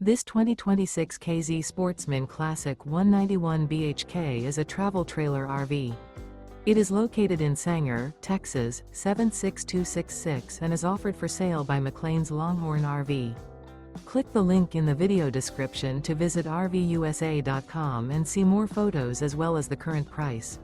This 2026 K-Z Sportsmen Classic 191 BHK is a travel trailer RV. It is located in Sanger, Texas, 76266 and is offered for sale by McClain's Longhorn RV. Click the link in the video description to visit RVUSA.com and see more photos as well as the current price.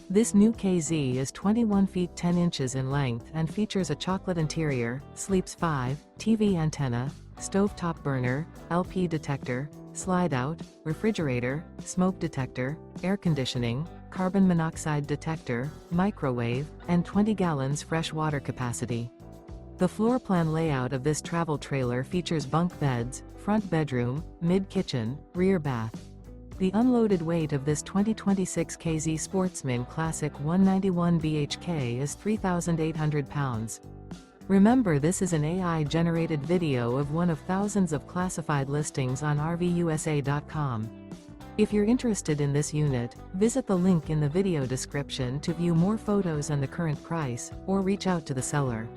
This new K-Z is 21 feet 10 inches in length and features a chocolate interior, sleeps 5, TV antenna, stovetop burner, LP detector, slide-out, refrigerator, smoke detector, air conditioning, carbon monoxide detector, microwave, and 20 gallons fresh water capacity. The floor plan layout of this travel trailer features bunk beds, front bedroom, mid-kitchen, rear bath. The unloaded weight of this 2026 K-Z Sportsmen Classic 191 BHK is 3,800 pounds. Remember, this is an AI-generated video of one of thousands of classified listings on RVUSA.com. If you're interested in this unit, visit the link in the video description to view more photos and the current price, or reach out to the seller.